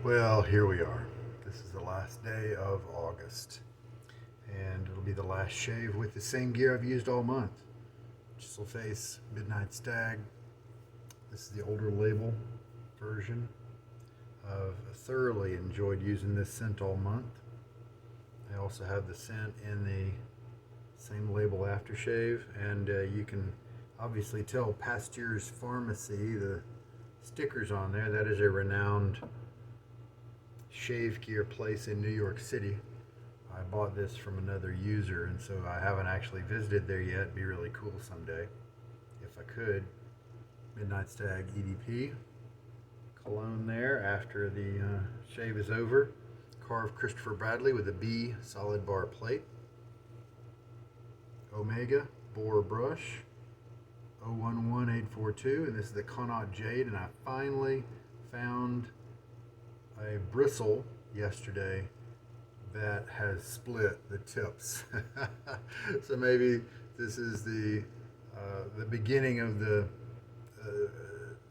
Well, here we are. This is the last day of August, and it'll be the last shave with the same gear I've used all month. Chisel Face, Midnight Stag. This is the older label version. I've thoroughly enjoyed using this scent all month. I also have the scent in the same label aftershave, and you can obviously tell Pasteur's Pharmacy, the stickers on there, that is a renowned shave gear place in New York City. I bought this from another user, and so I haven't actually visited there yet. It'd be really cool someday if I could. Midnight Stag EDP cologne there after the shave is over. Karve Christopher Bradley with a B solid bar plate. Omega Boar Brush 011842, and this is the Connaught Jade, and I finally found a bristle yesterday that has split the tips. So maybe this is the beginning of the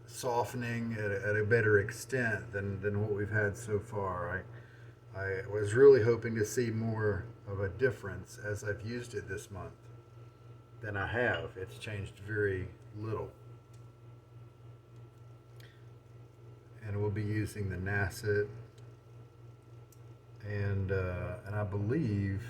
softening at a better extent than what we've had so far. I was really hoping to see more of a difference as I've used it this month than I have. It's changed very little. And we'll be using the Nacet, and I believe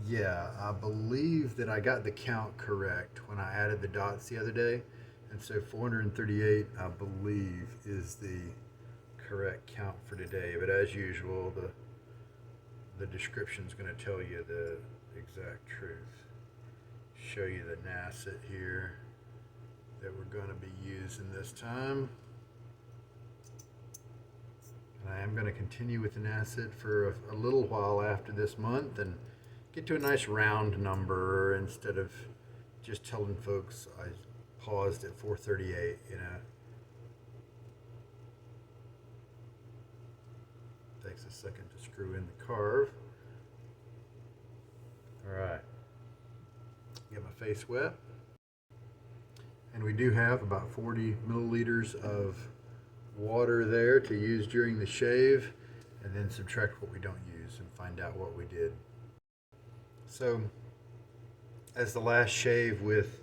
that I got the count correct when I added the dots the other day, and so 438 I believe is the correct count for today. But as usual, the description is going to tell you the exact truth. Show you the Nacet here that we're going to be using this time. And I am going to continue with the Nacet for a little while after this month and get to a nice round number instead of just telling folks I paused at 438, you know. Takes a second to screw in the Karve. Alright. Get my face wet. And we do have about 40 milliliters of water there to use during the shave, and then subtract what we don't use and find out what we did. So, as the last shave with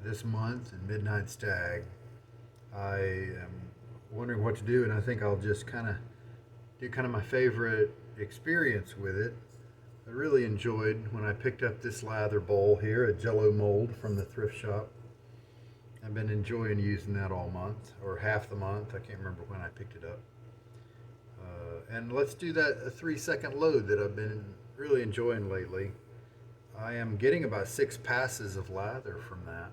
this month and Midnight Stag, I am wondering what to do, and I think I'll just do my favorite experience with it. I really enjoyed when I picked up this lather bowl here, a Jello mold from the thrift shop. I've been enjoying using that all month, or half the month. I can't remember when I picked it up. And let's do that 3-second load that I've been really enjoying lately. I am getting about 6 passes of lather from that.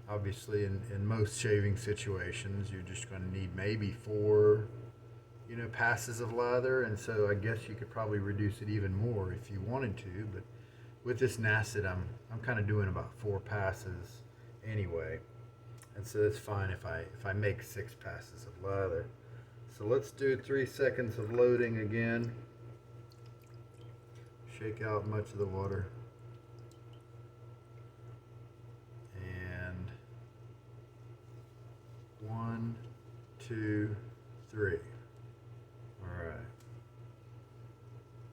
Obviously, in most shaving situations, you're just going to need maybe 4 passes of lather, and so I guess you could probably reduce it even more if you wanted to, but with this Nacet, I'm kind of doing about 4 passes anyway, and so it's fine if I make 6 passes of lather. So let's do 3 seconds of loading again. Shake out much of the water, and 1, 2, 3. Alright.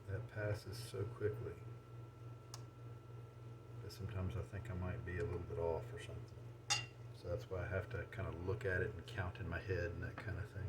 That passes so quickly that sometimes I think I might be a little bit off or something. So that's why I have to kind of look at it and count in my head and that kind of thing.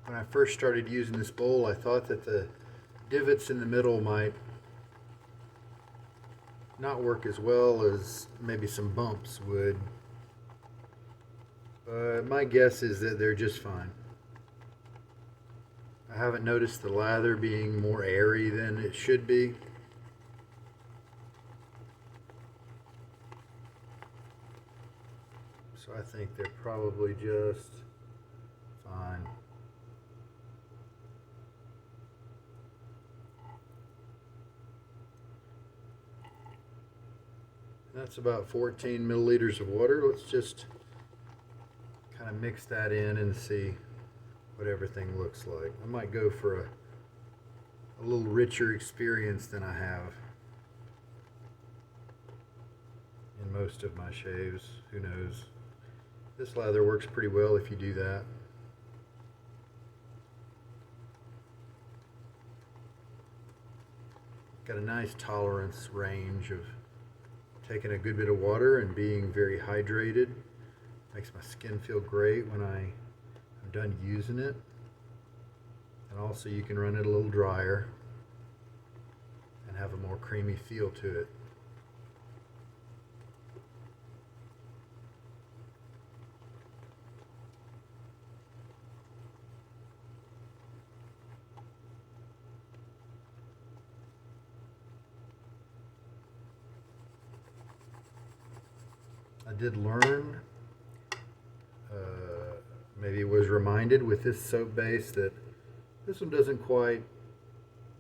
When I first started using this bowl, I thought that the divots in the middle might not work as well as maybe some bumps would. But my guess is that they're just fine. I haven't noticed the lather being more airy than it should be. So I think they're probably just fine. That's about 14 milliliters of water. Let's just kind of mix that in and see what everything looks like. I might go for a little richer experience than I have in most of my shaves. Who knows? This lather works pretty well if you do that. Got a nice tolerance range of taking a good bit of water and being very hydrated. Makes my skin feel great when I'm done using it. And also you can run it a little drier and have a more creamy feel to it. I did learn, maybe was reminded with this soap base that this one doesn't quite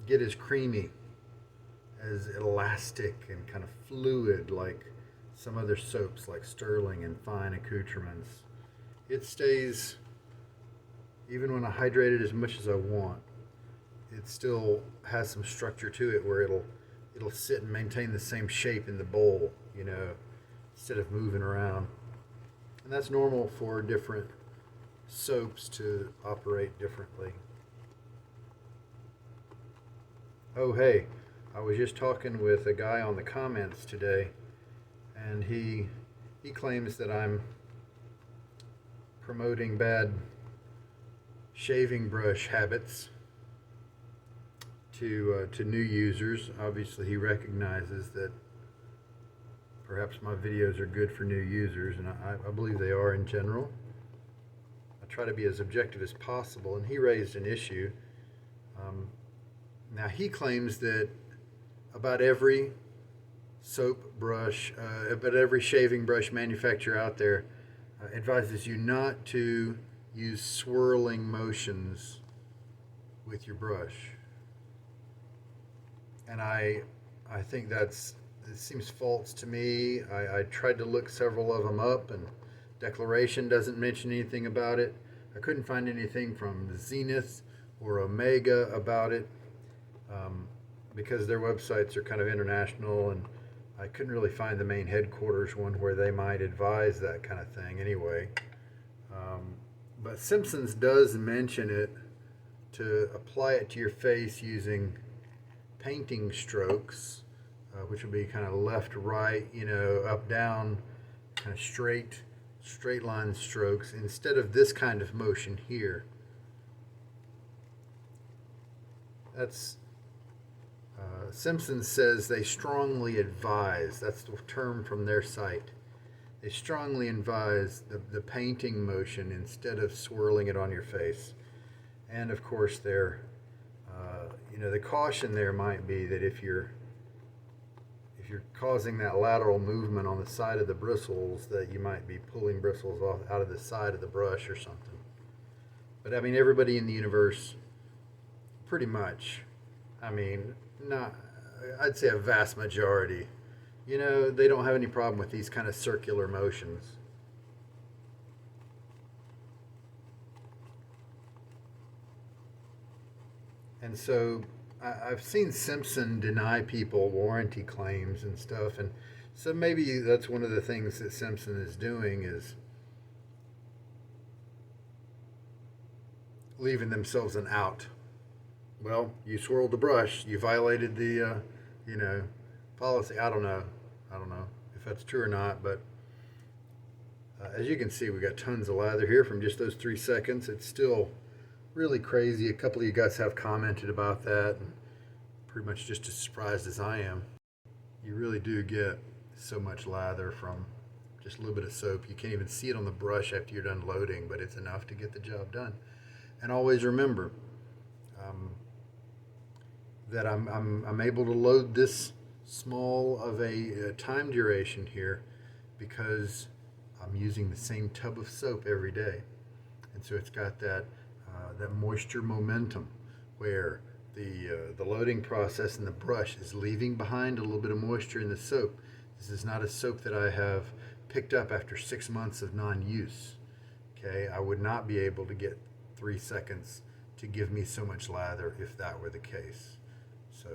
get as creamy, as elastic and kind of fluid like some other soaps like Sterling and Fine Accoutrements. It stays, even when I hydrate it as much as I want, it still has some structure to it where it'll sit and maintain the same shape in the bowl, you know, instead of moving around. And that's normal for different soaps to operate differently. Oh hey, I was just talking with a guy on the comments today, and he claims that I'm promoting bad shaving brush habits to new users. Obviously he recognizes that perhaps my videos are good for new users, and I believe they are in general. I try to be as objective as possible, and he raised an issue. Now he claims that about every soap brush, about every shaving brush manufacturer out there advises you not to use swirling motions with your brush. And I think it seems false to me. I tried to look several of them up, and Declaration doesn't mention anything about it. I couldn't find anything from Zenith or Omega about it, because their websites are kind of international, and I couldn't really find the main headquarters one where they might advise that kind of thing anyway. But Simpson's does mention it to apply it to your face using painting strokes, which would be kind of left, right, you know, up, down, kind of straight line strokes instead of this kind of motion here. That's Simpson says they strongly advise, that's the term from their site, they strongly advise the painting motion instead of swirling it on your face. And of course they're you know, the caution there might be that if you're causing that lateral movement on the side of the bristles, that you might be pulling bristles off out of the side of the brush or something. But I mean, everybody in the universe, pretty much, I mean, I'd say a vast majority, you know, they don't have any problem with these kind of circular motions. And so I've seen Simpson deny people warranty claims and stuff, and so maybe that's one of the things that Simpson is doing, is leaving themselves an out. Well, you swirled the brush, you violated the you know, policy. I don't know if that's true or not, but as you can see, we got tons of lather here from just those 3 seconds. It's still really crazy. A couple of you guys have commented about that, and pretty much just as surprised as I am. You really do get so much lather from just a little bit of soap. You can't even see it on the brush after you're done loading, but it's enough to get the job done. And always remember that I'm able to load this small of a time duration here because I'm using the same tub of soap every day. And so it's got that moisture momentum where the loading process in the brush is leaving behind a little bit of moisture in the soap. This is not a soap that I have picked up after 6 months of non-use. Okay, I would not be able to get 3 seconds to give me so much lather if that were the case. So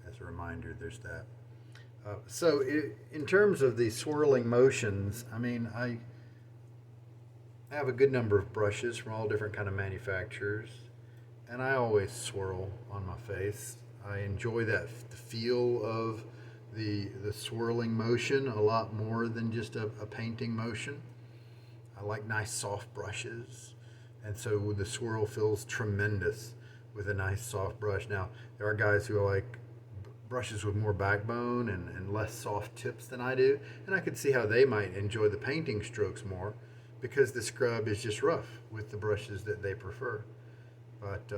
as a reminder, there's that. In terms of the swirling motions, I mean, I have a good number of brushes from all different kind of manufacturers, and I always swirl on my face. I enjoy the feel of the swirling motion a lot more than just a painting motion. I like nice soft brushes, and so the swirl feels tremendous with a nice soft brush. Now, there are guys who like brushes with more backbone and less soft tips than I do, and I could see how they might enjoy the painting strokes more because the scrub is just rough with the brushes that they prefer. But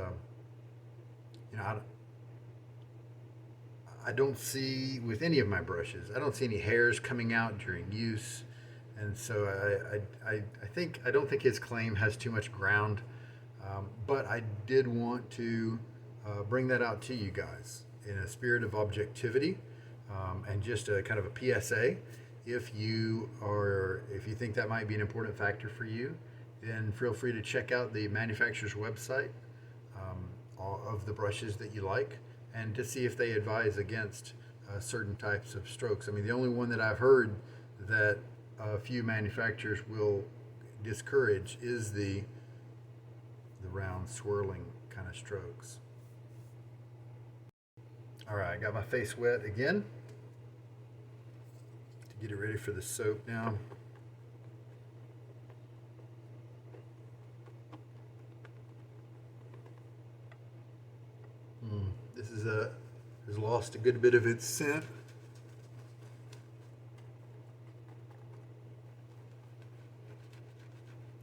I don't see with any of my brushes, I don't see any hairs coming out during use, and so I don't think his claim has too much ground. But I did want to bring that out to you guys in a spirit of objectivity, and just a kind of a PSA. If you think that might be an important factor for you, then feel free to check out the manufacturer's website of the brushes that you like, and to see if they advise against certain types of strokes. I mean, the only one that I've heard that a few manufacturers will discourage is the round swirling kind of strokes. All right, I got my face wet again to get it ready for the soap now. This has lost a good bit of its scent.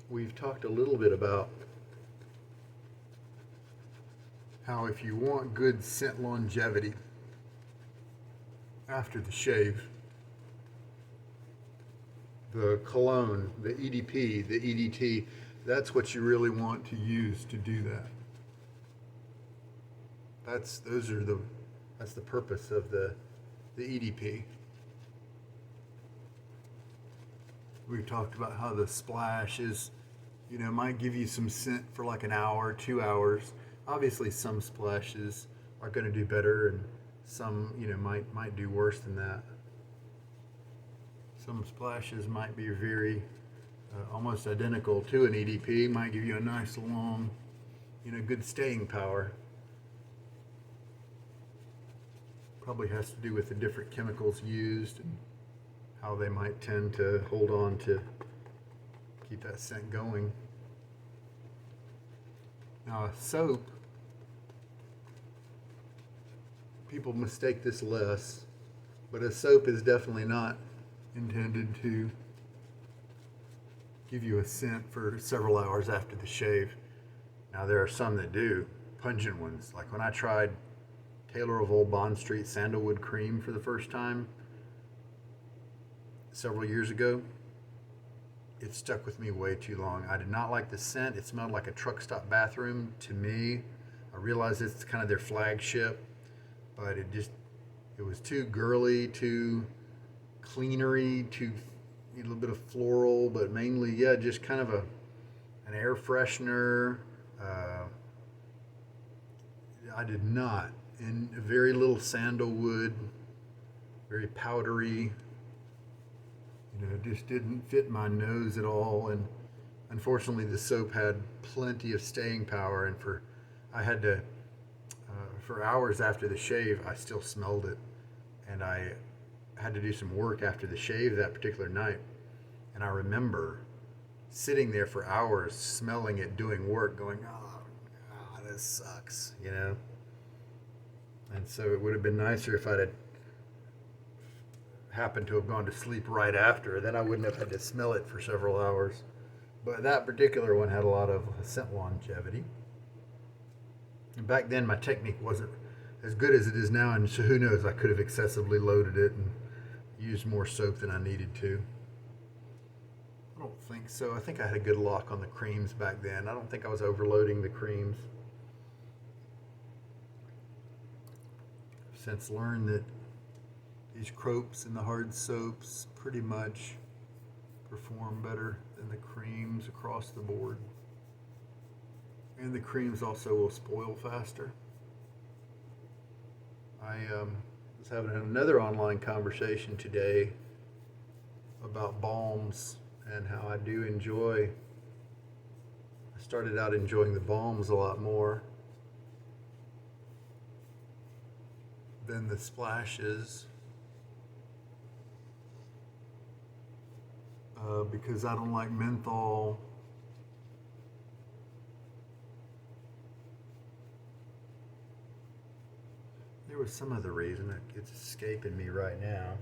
We've talked a little bit about how if you want good scent longevity after the shave, the cologne, the EDP, the EDT, that's what you really want to use to do that. That's the purpose of the EDP. We've talked about how the splash is, might give you some scent for like an hour, 2 hours. Obviously, some splashes are going to do better, and some, might do worse than that. Some splashes might be very, almost identical to an EDP, might give you a nice long, good staying power. Probably has to do with the different chemicals used and how they might tend to hold on to keep that scent going. Now, a soap, people mistake this less, but a soap is definitely not intended to give you a scent for several hours after the shave. Now, there are some that do, pungent ones. Like when I tried Taylor of Old Bond Street Sandalwood Cream for the first time several years ago, it stuck with me way too long. I did not like the scent. It smelled like a truck stop bathroom to me. I realize it's kind of their flagship, but it was too girly, too cleanery, too a little bit of floral, but mainly, just kind of an air freshener. I did not. And very little sandalwood, very powdery. It just didn't fit my nose at all. And unfortunately, the soap had plenty of staying power. And for hours after the shave, I still smelled it. And I had to do some work after the shave that particular night. And I remember sitting there for hours, smelling it, doing work, going, oh, this sucks, And so it would have been nicer if I'd had happened to have gone to sleep right after. Then I wouldn't have had to smell it for several hours. But that particular one had a lot of scent longevity. And back then my technique wasn't as good as it is now, and so who knows, I could have excessively loaded it and used more soap than I needed to. I don't think so. I think I had a good lock on the creams back then. I don't think I was overloading the creams. I've since learned that these crops and the hard soaps pretty much perform better than the creams across the board. And the creams also will spoil faster. I was having another online conversation today about balms and how I do enjoy. I started out enjoying the balms a lot more than the splashes because I don't like menthol. There was some other reason. It's escaping me right now.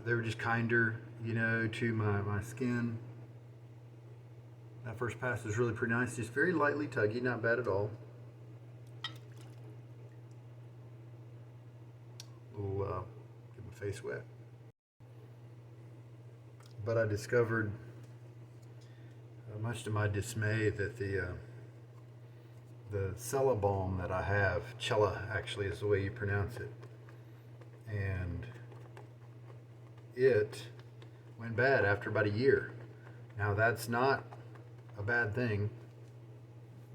They were just kinder, you know, to my skin. That first pass was really pretty nice. Just very lightly tuggy, not bad at all. Little, get my face wet. But I discovered, much to my dismay, that the Cella balm that I have, Cella actually is the way you pronounce it, and it went bad after about a year. Now that's not a bad thing.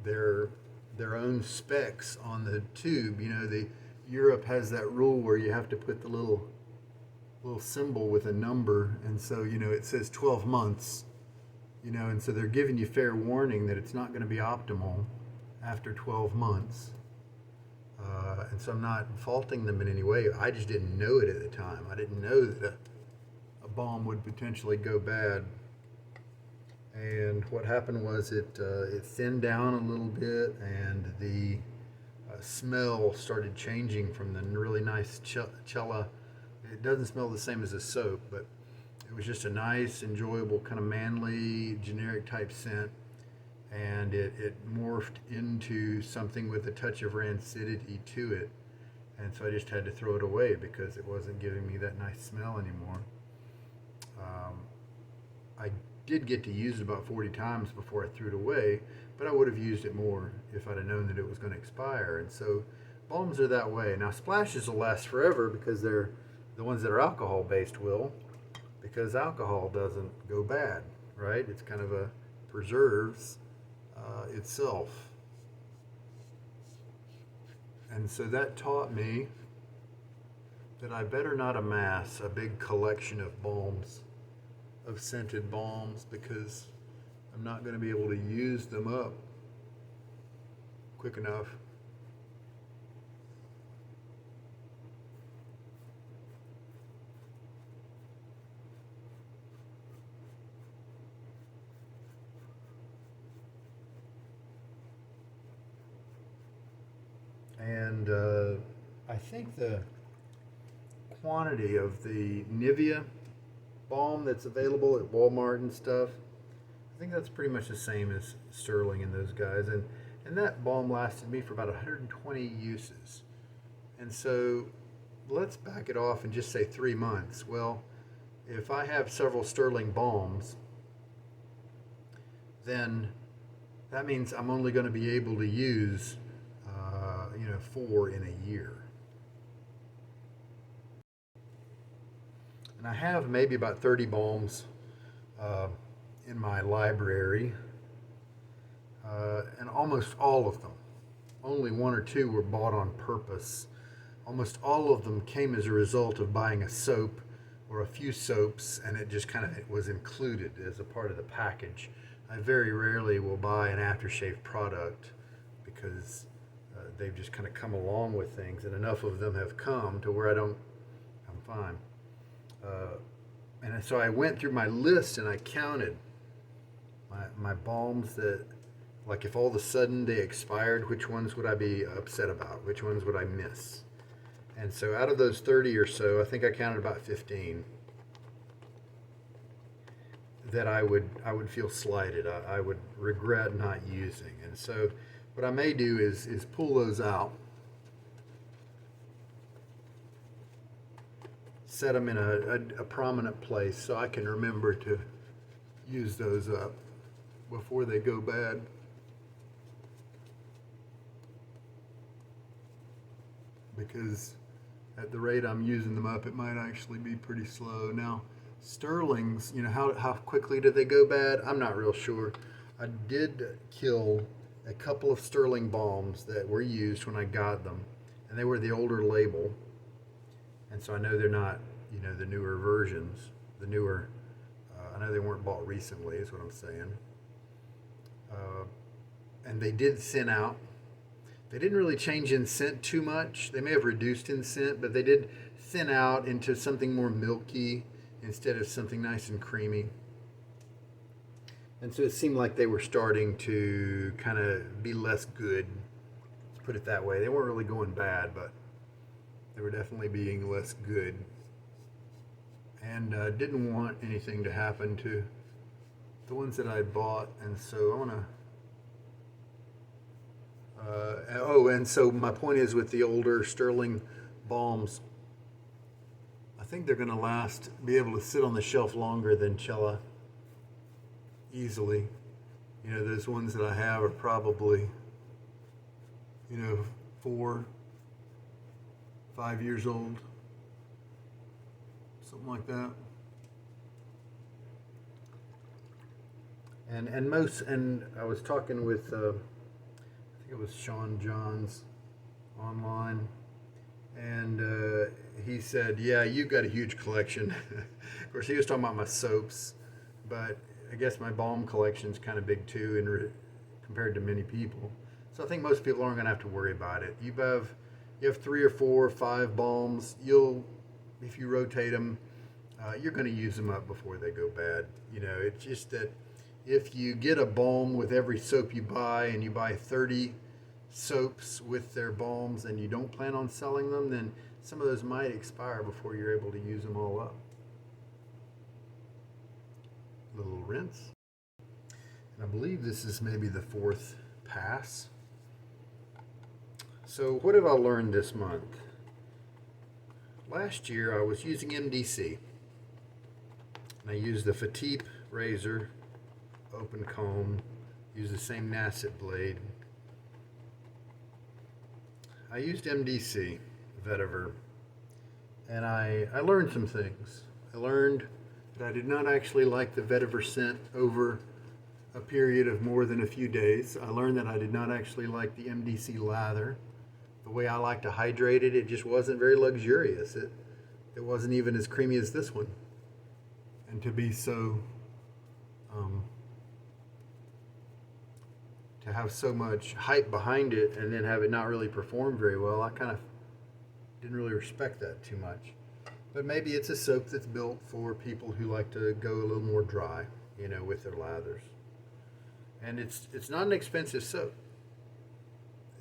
Their own specs on the tube, you know, Europe has that rule where you have to put the little symbol with a number, and so, you know, it says 12 months, you know, and so they're giving you fair warning that it's not going to be optimal after 12 months. And so I'm not faulting them in any way. I just didn't know it at the time. I didn't know that a balm would potentially go bad. And what happened was it thinned down a little bit, and the smell started changing from the really nice Cella. It doesn't smell the same as a soap, but it was just a nice, enjoyable, kind of manly, generic type scent. And it morphed into something with a touch of rancidity to it. And so I just had to throw it away because it wasn't giving me that nice smell anymore. I did get to use it about 40 times before I threw it away, but I would have used it more if I'd have known that it was going to expire. And so balms are that way. Now splashes will last forever because they're the ones that are alcohol based will, because alcohol doesn't go bad, right? It's kind of a preserves itself. And so that taught me that I better not amass a big collection of balms, of scented balms, because I'm not going to be able to use them up quick enough. And I think the quantity of the Nivea balm that's available at Walmart and stuff, I think that's pretty much the same as Sterling and those guys. And that balm lasted me for about 120 uses. And so let's back it off and just say 3 months. Well, if I have several Sterling balms, then that means I'm only going to be able to use 4 in a year. And I have maybe about 30 balms in my library, and almost all of them, only 1 or 2 were bought on purpose. Almost all of them came as a result of buying a soap or a few soaps, and it just kind of was included as a part of the package. I very rarely will buy an aftershave product because they've just kind of come along with things, and enough of them have come to where I'm fine. And so I went through my list and I counted my balms that, like, if all of a sudden they expired, which ones would I be upset about? Which ones would I miss? And so out of those 30 or so, I think I counted about 15 that I would feel slighted. I would regret not using. And so what I may do is pull those out set them in a prominent place so I can remember to use those up before they go bad. Because at the rate I'm using them up, it might actually be pretty slow. Now, Sterlings, you know, how quickly do they go bad? I'm not real sure. I did kill a couple of Sterling balms that were used when I got them, and they were the older label. And so I know they're not, you know, the newer versions, the newer, I know they weren't bought recently, is what I'm saying. And they did thin out. They didn't really change in scent too much. They may have reduced in scent, but they did thin out into something more milky instead of something nice and creamy. And so it seemed like they were starting to kind of be less good, let's put it that way. They weren't really going bad, but they were definitely being less good. And didn't want anything to happen to the ones that I bought. And so I want to... and so my point is with the older Sterling balms, I think they're going to be able to sit on the shelf longer than Cella easily. You know, those ones that I have are probably, you know, 4, 5 years old, something like that. And I was talking with, I think it was Sean Johns online, and he said, yeah, you've got a huge collection. Of course, he was talking about my soaps, but I guess my balm collection's kind of big too, compared to many people. So I think most people aren't going to have to worry about it. You have 3 or 4 or 5 balms. If you rotate them, you're going to use them up before they go bad. You know, it's just that if you get a balm with every soap you buy, and you buy 30 soaps with their balms and you don't plan on selling them, then some of those might expire before you're able to use them all up. Little rinse. And I believe this is maybe the 4th pass. So what have I learned this month? Last year I was using MDC. And I used the Vetiver razor, open comb, used the same Nacet blade. I used MDC, Vetiver, and I learned some things. I learned that I did not actually like the Vetiver scent over a period of more than a few days. I learned that I did not actually like the MDC lather. The way I like to hydrate it, it just wasn't very luxurious. It wasn't even as creamy as this one. And to be so, to have so much hype behind it and then have it not really perform very well, I kind of didn't really respect that too much. But maybe it's a soap that's built for people who like to go a little more dry, you know, with their lathers. And it's not an expensive soap.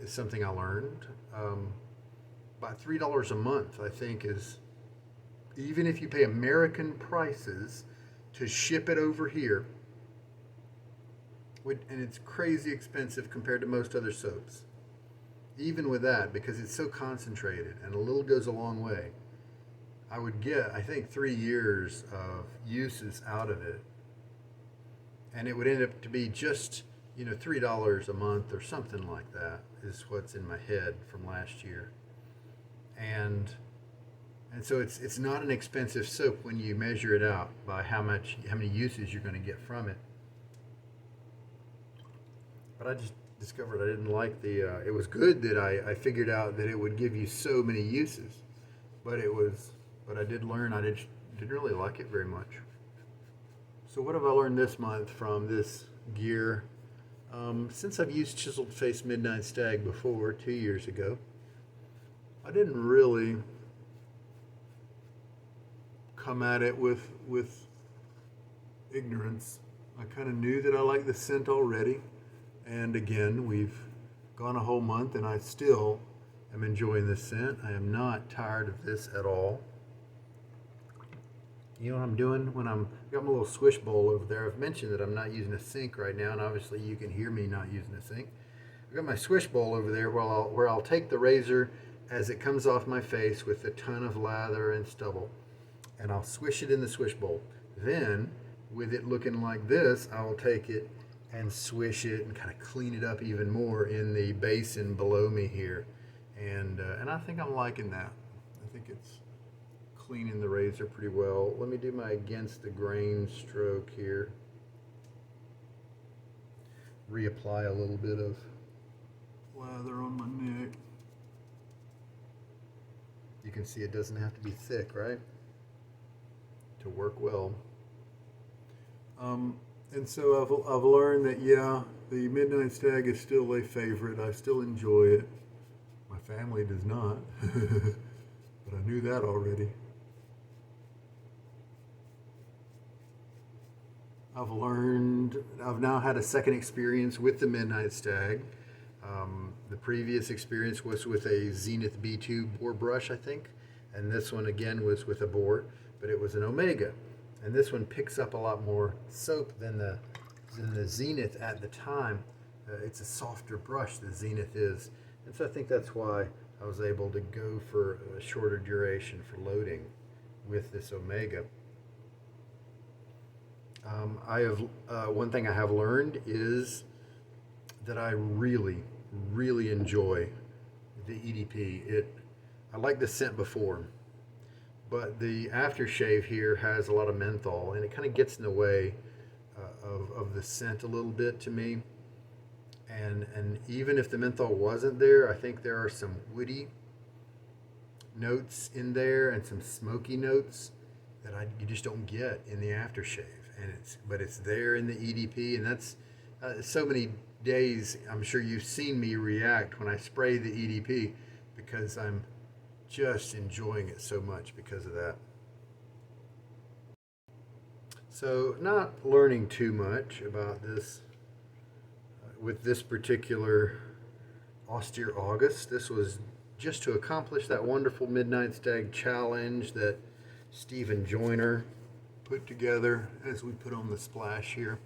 It's something I learned. About $3 a month, I think, is, even if you pay American prices to ship it over here, and it's crazy expensive compared to most other soaps. Even with that, because it's so concentrated and a little goes a long way, I would get, I think, 3 years of uses out of it. And it would end up to be just, you know, $3 a month or something like that is what's in my head from last year. And so it's not an expensive soap when you measure it out by how many uses you're going to get from it. But I just discovered I didn't like it was good that I figured out that it would give you so many uses, but I did learn I didn't really like it very much. So what have I learned this month from this gear? Since I've used Chiseled Face Midnight Stag before, 2 years ago, I didn't really come at it with ignorance. I kind of knew that I liked the scent already. And again, we've gone a whole month and I still am enjoying this scent. I am not tired of this at all. You know what I'm doing when I've got my little swish bowl over there. I've mentioned that I'm not using a sink right now, and obviously you can hear me not using a sink. I've got my swish bowl over there where I'll take the razor as it comes off my face with a ton of lather and stubble. and I'll swish it in the swish bowl. Then, with it looking like this, I'll take it and swish it and kind of clean it up even more in the basin below me here. And I think I'm liking that. I think it's cleaning the razor pretty well. Let me do my against the grain stroke here. Reapply a little bit of lather on my neck. You can see it doesn't have to be thick, right? To work well. And so I've learned that, yeah, the Midnight Stag is still a favorite. I still enjoy it. My family does not, but I knew that already. I've now had a second experience with the Midnight Stag. The previous experience was with a Zenith B2 bore brush, I think, and this one again was with a bore, but it was an Omega. And this one picks up a lot more soap than the Zenith at the time. It's a softer brush, the Zenith is. And so I think that's why I was able to go for a shorter duration for loading with this Omega. One thing I have learned is that I really enjoy the EDP. I like the scent before, but the aftershave here has a lot of menthol, and it kind of gets in the way of the scent a little bit to me. And even if the menthol wasn't there, I think there are some woody notes in there and some smoky notes that you just don't get in the aftershave. But it's there in the EDP, and that's so many days. I'm sure you've seen me react when I spray the EDP because I'm just enjoying it so much because of that. So not learning too much about this with this particular Austere August. This was just to accomplish that wonderful Midnight Stag challenge that Stephen Joyner put together as we put on the splash here.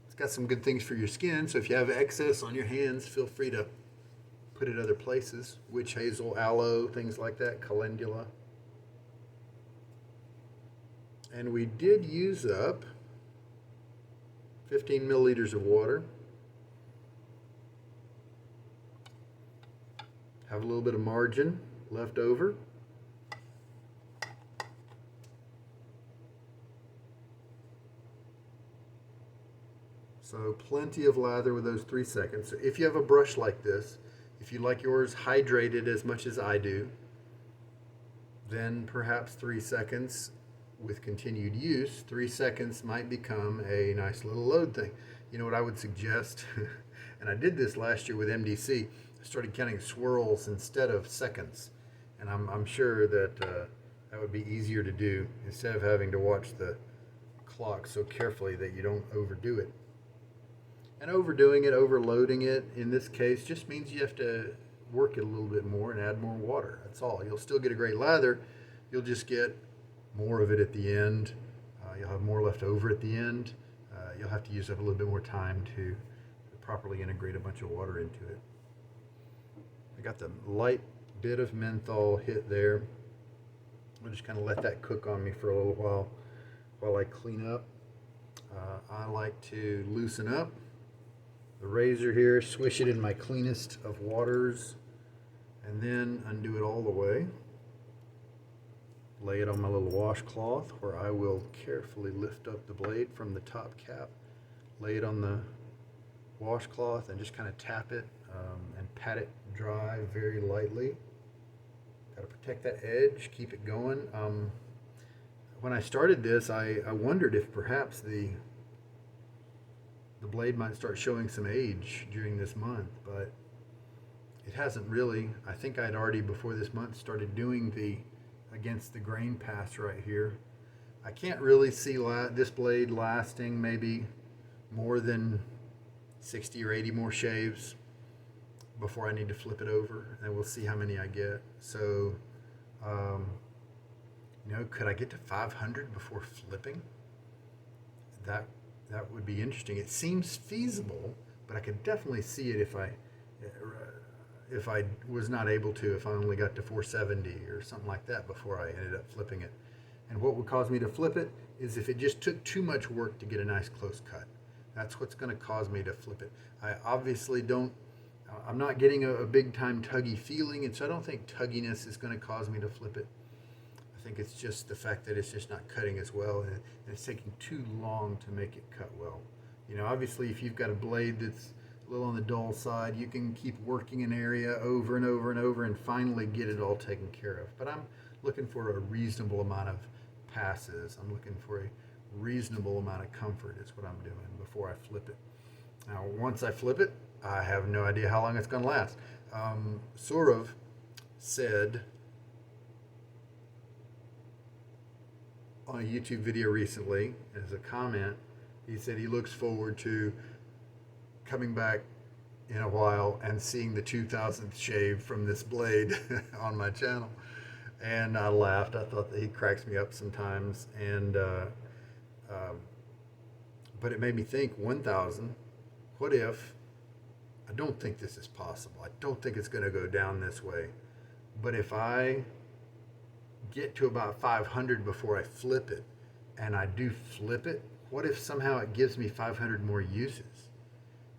It's got some good things for your skin, so if you have excess on your hands, feel free to put it other places. Witch hazel, aloe, things like that, calendula. And we did use up 15 milliliters of water. Have a little bit of margin left over. So plenty of lather with those 3 seconds. So if you have a brush like this, if you like yours hydrated as much as I do, then perhaps 3 seconds with continued use. 3 seconds might become a nice little load thing. You know what I would suggest? And I did this last year with MDC. I started counting swirls instead of seconds. And I'm sure that that would be easier to do instead of having to watch the clock so carefully that you don't overdo it. And overdoing it, overloading it, in this case, just means you have to work it a little bit more and add more water. That's all. You'll still get a great lather. You'll just get more of it at the end. You'll have more left over at the end. You'll have to use up a little bit more time to properly integrate a bunch of water into it. I got the light bit of menthol hit there. I'll just kind of let that cook on me for a little while I clean up. I like to loosen up the razor here, swish it in my cleanest of waters, and then undo it all the way. Lay it on my little washcloth where I will carefully lift up the blade from the top cap, lay it on the washcloth and just kind of tap it and pat it dry very lightly. Got to protect that edge, keep it going. When I started this, I wondered if perhaps the blade might start showing some age during this month, but it hasn't really. I think I'd already before this month started doing the against the grain pass right here. I can't really see this blade lasting maybe more than 60 or 80 more shaves before I need to flip it over, and we'll see how many I get. So, could I get to 500 before flipping? That would be interesting. It seems feasible, but I could definitely see it if I was not able to, if I only got to 470 or something like that before I ended up flipping it. And what would cause me to flip it is if it just took too much work to get a nice close cut. That's what's going to cause me to flip it. I obviously don't, I'm not getting a big time tuggy feeling, and so I don't think tugginess is going to cause me to flip it. I think it's just the fact that it's just not cutting as well, and it's taking too long to make it cut well. You know, obviously if you've got a blade that's a little on the dull side, you can keep working an area over and over and over and finally get it all taken care of. But I'm looking for a reasonable amount of passes. I'm looking for a reasonable amount of comfort is what I'm doing before I flip it. Now, once I flip it, I have no idea how long it's going to last. Saurav said on a YouTube video recently, as a comment, he said he looks forward to coming back in a while and seeing the 2000th shave from this blade on my channel. And I laughed. I thought that he cracks me up sometimes. And but it made me think, 1,000, what if, I don't think this is possible. I don't think it's going to go down this way. But if I get to about 500 before I flip it, and I do flip it, what if somehow it gives me 500 more uses?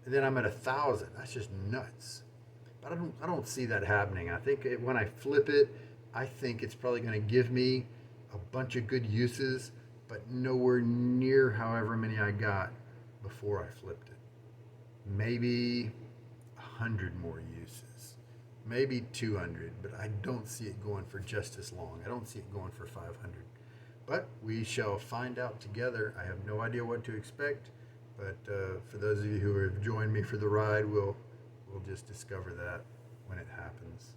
And then I'm at 1,000. That's just nuts. But I don't see that happening. I think when I flip it, I think it's probably going to give me a bunch of good uses, but nowhere near however many I got before I flipped it. Maybe 100 more uses, maybe 200, but I don't see it going for just as long. I don't see it going for 500. But we shall find out together. I have no idea what to expect, but for those of you who have joined me for the ride, we'll just discover that when it happens.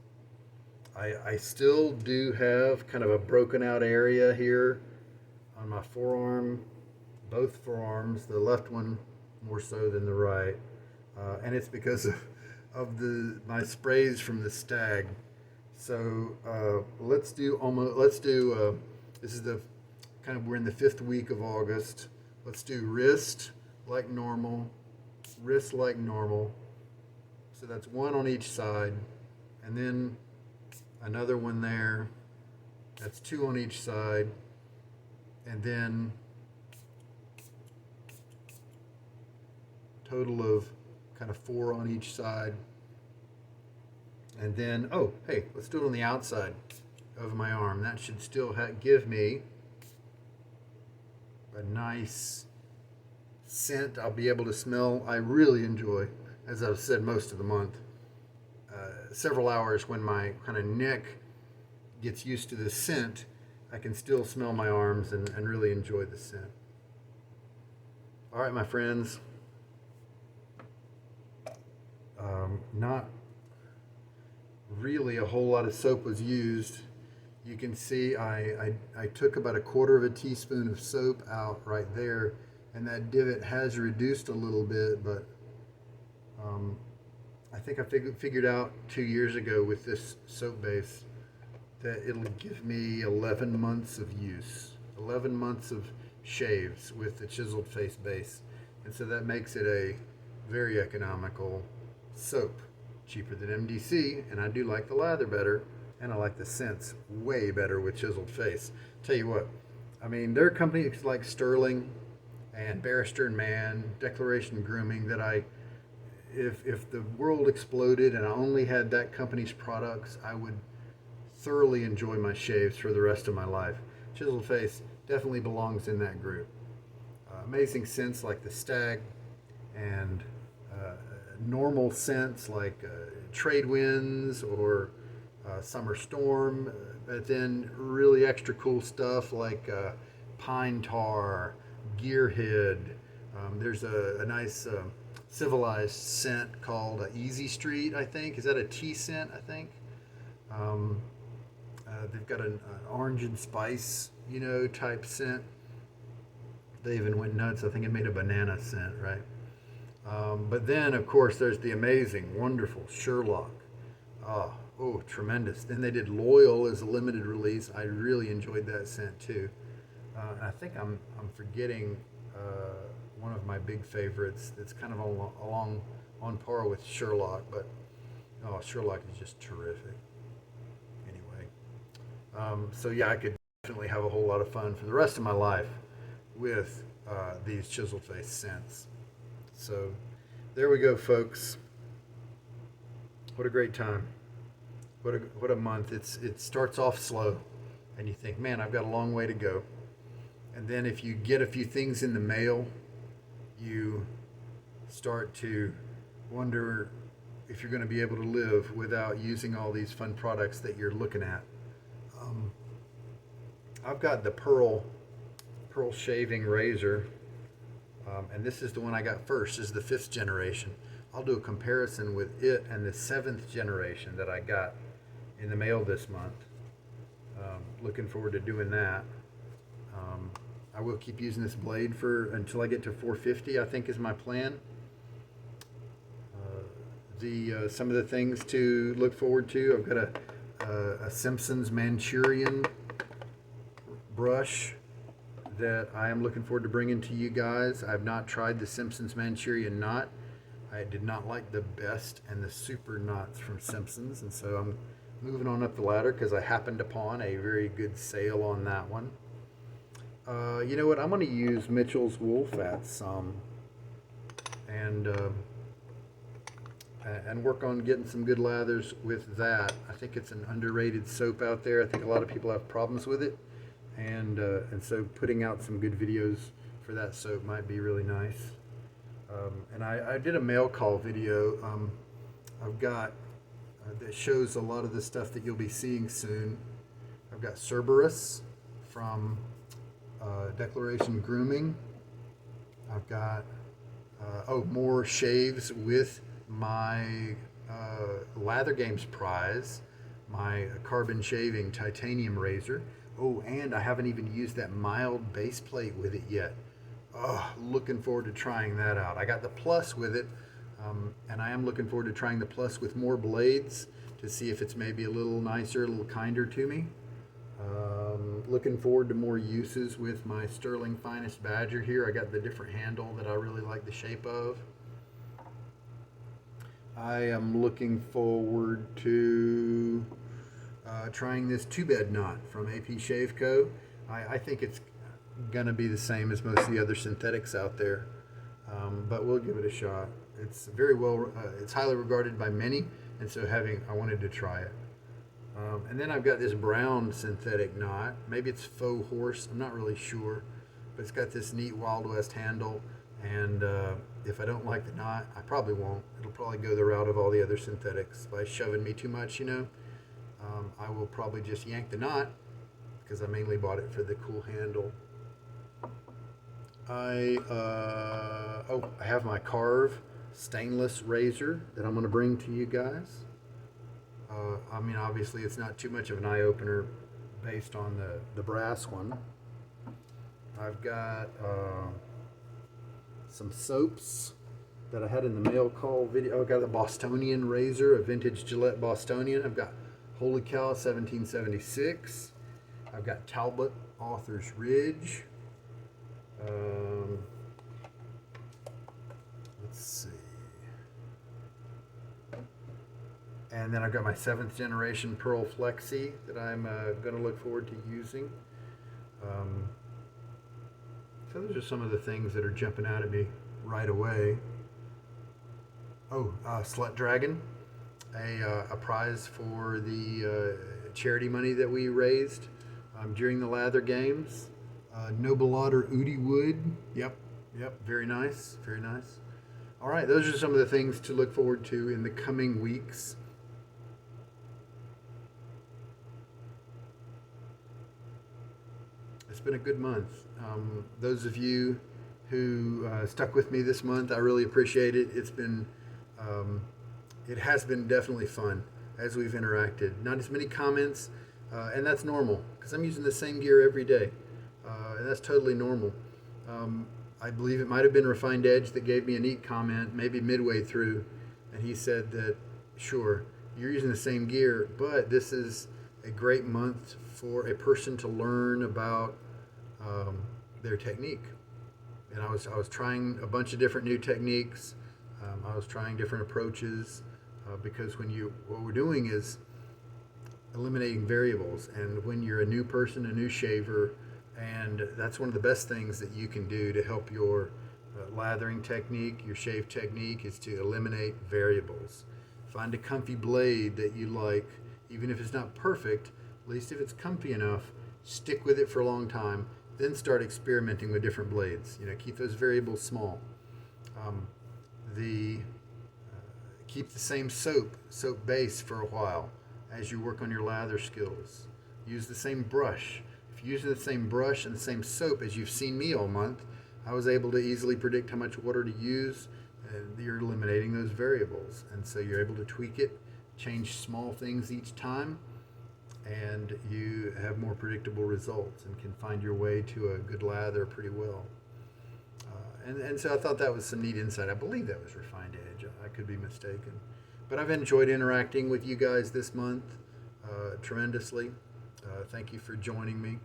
I still do have kind of a broken out area here on my forearm, both forearms, the left one more so than the right, and it's because of my sprays from the Stag. So let's do this is the kind of, we're in the 5th week of August. Let's do wrist like normal, wrist like normal. So that's one on each side, and then another one there. That's 2 on each side, and then total of kind of 4 on each side. And then, oh, hey, let's do it on the outside of my arm. That should still give me a nice scent I'll be able to smell. I really enjoy, as I've said most of the month, several hours when my kind of neck gets used to the scent, I can still smell my arms and really enjoy the scent. All right, my friends. Not really a whole lot of soap was used. You can see I took about 1/4 teaspoon of soap out right there, and that divot has reduced a little bit, but I think I figured out 2 years ago with this soap base that it'll give me 11 months of use, 11 months of shaves with the chiseled face base. And so that makes it a very economical soap, cheaper than MDC, and I do like the lather better, and I like the scents way better with chiseled face. Tell you what, I mean, there are companies like Sterling and Barrister and Mann, Declaration Grooming, that if the world exploded and I only had that company's products, I would thoroughly enjoy my shaves for the rest of my life. Chiseled face definitely belongs in that group. Amazing scents like the Stag, and normal scents like Trade Winds or Summer Storm, but then really extra cool stuff like Pine Tar, Gearhead. There's a nice civilized scent called Easy Street, I think. Is that a tea scent, I think? They've got an orange and spice, type scent. They even went nuts. I think it made a banana scent, right? But then, of course, there's the amazing, wonderful Sherlock. Oh, tremendous. Then they did Loyal as a limited release. I really enjoyed that scent too. And I think I'm forgetting one of my big favorites that's kind of on par with Sherlock, but Oh, Sherlock is just terrific. Anyway, so yeah, I could definitely have a whole lot of fun for the rest of my life with these chiseled face scents. So there we go, folks. What a great time. What a month. It starts off slow, and you think, man, I've got a long way to go. And then if you get a few things in the mail, you start to wonder if you're going to be able to live without using all these fun products that you're looking at. I've got the Pearl shaving razor, and this is the one I got first. This is the 5th generation. I'll do a comparison with it and the 7th generation that I got in the mail this month. Looking forward to doing that. I will keep using this blade until I get to 450, I think is my plan. Some of the things to look forward to, I've got a Simpsons Manchurian brush that I am looking forward to bringing to you guys. I've not tried the Simpsons Manchurian knot. I did not like the best and the super knots from Simpsons, and so I'm moving on up the ladder because I happened upon a very good sale on that one. You know what? I'm going to use Mitchell's Wool Fat some and work on getting some good lathers with that. I think it's an underrated soap out there. I think a lot of people have problems with it, and so putting out some good videos for that soap might be really nice. And I did a mail call video. I've got that shows a lot of the stuff that you'll be seeing soon. I've got Cerberus from Declaration Grooming. I've got more shaves with my Lather Games prize, my carbon shaving titanium razor. Oh, and I haven't even used that mild base plate with it yet. Oh, looking forward to trying that out. I got the Plus with it, and I am looking forward to trying the Plus with more blades to see if it's maybe a little nicer, a little kinder to me. Looking forward to more uses with my Sterling Finest Badger here. I got the different handle that I really like the shape of. I am looking forward to trying this 2-bed knot from AP Shave Co. I think it's going to be the same as most of the other synthetics out there, but we'll give it a shot. It's very well, it's highly regarded by many, and so I wanted to try it. And then I've got this brown synthetic knot. Maybe it's Faux Horse. I'm not really sure, but it's got this neat Wild West handle. And if I don't like the knot, I probably won't. It'll probably go the route of all the other synthetics. By shoving me too much, I will probably just yank the knot because I mainly bought it for the cool handle. I have my Karve stainless razor that I'm going to bring to you guys. I mean, obviously, it's not too much of an eye-opener based on the brass one. I've got some soaps that I had in the mail call video. I've got a Bostonian razor, a vintage Gillette Bostonian. I've got Holy Cow 1776. I've got Talbot Author's Ridge. Let's see. And then I've got my 7th generation Pearl Flexi that I'm going to look forward to using. So those are some of the things that are jumping out at me right away. Oh, Slut Dragon, a prize for the charity money that we raised during the Lather Games. Noble Otter Udi Wood. Yep, very nice, very nice. All right, those are some of the things to look forward to in the coming weeks. It's been a good month. Those of you who stuck with me this month, I really appreciate it. It has been definitely fun as we've interacted. Not as many comments, and that's normal because I'm using the same gear every day, and that's totally normal. I believe it might have been Refined Edge that gave me a neat comment, maybe midway through, and he said that, sure, you're using the same gear, but this is a great month for a person to learn about their technique. And I was trying a bunch of different new techniques. I was trying different approaches. because what we're doing is eliminating variables. And when you're a new person, a new shaver, and that's one of the best things that you can do to help your lathering technique, your shave technique, is to eliminate variables. Find a comfy blade that you like, even if it's not perfect. At least if it's comfy enough, stick with it for a long time. Then start experimenting with different blades. Keep those variables small. Keep the same soap base for a while as you work on your lather skills. Use the same brush. If you use the same brush and the same soap as you've seen me all month, I was able to easily predict how much water to use, and you're eliminating those variables. And so you're able to tweak it, change small things each time, and you have more predictable results and can find your way to a good lather pretty well. And so I thought that was some neat insight. I believe that was Refined Edge. I could be mistaken. But I've enjoyed interacting with you guys this month tremendously. Thank you for joining me.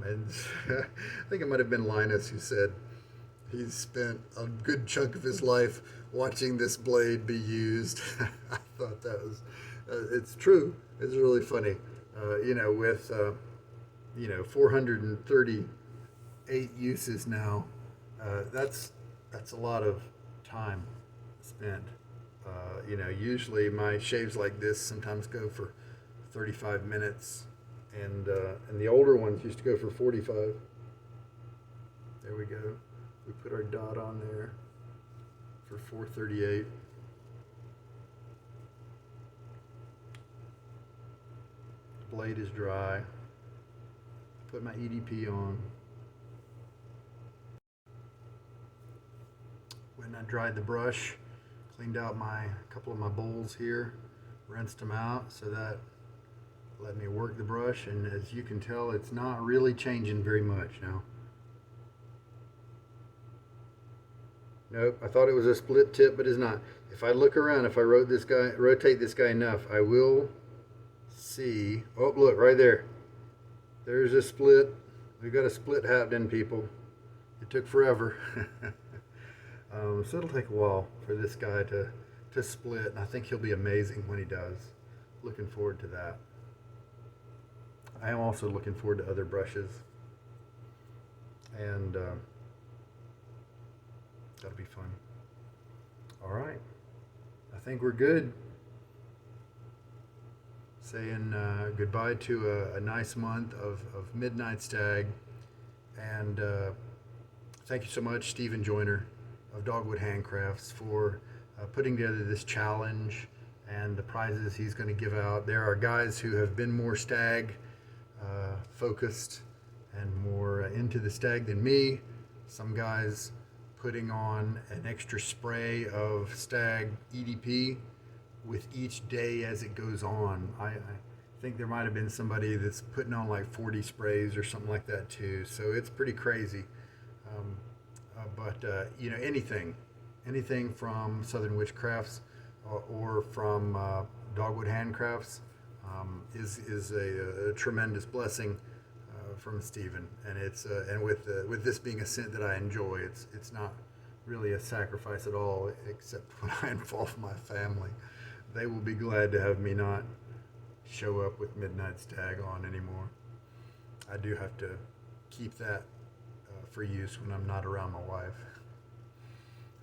And I think it might have been Linus who said he's spent a good chunk of his life watching this blade be used. I thought that was, it's true. It's really funny. With 438 uses now, that's a lot of time spent. Usually my shaves like this sometimes go for 35 minutes, and the older ones used to go for 45. There we go. We put our dot on there for 438. The blade is dry. Put my EDP on. When I dried the brush, cleaned out a couple of my bowls here, rinsed them out, so that let me work the brush, and as you can tell, it's not really changing very much now. Nope, I thought it was a split tip, but it's not. If I look around, if I rotate this guy enough, I will see. Oh, look, right there. There's a split. We've got a split happening, people. It took forever. So it'll take a while for this guy to split, and I think he'll be amazing when he does. Looking forward to that. I am also looking forward to other brushes, and that'll be fun. All right, I think we're good. Saying goodbye to a nice month of Midnight Stag, and thank you so much, Stephen Joyner of Dogwood Handcrafts, for putting together this challenge and the prizes he's going to give out. There are guys who have been more Stag focused and more into the Stag than me. Some guys putting on an extra spray of Stag EDP with each day as it goes on. I think there might have been somebody that's putting on like 40 sprays or something like that too. So it's pretty crazy. But anything from Southern Witchcrafts or from Dogwood Handcrafts is a tremendous blessing from Stephen, and it's and with this being a scent that I enjoy, it's not really a sacrifice at all, except when I involve my family. They will be glad to have me not show up with Midnight Stag on anymore. I do have to keep that for use when I'm not around my wife.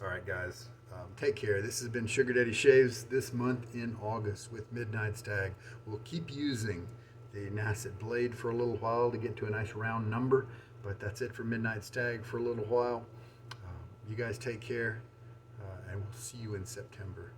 All right, guys, take care. This has been Sugar Daddy Shaves this month in August with Midnight Stag. We'll keep using the Nacet blade for a little while to get to a nice round number, but that's it for Midnight Stag for a little while. You guys take care, and we'll see you in September.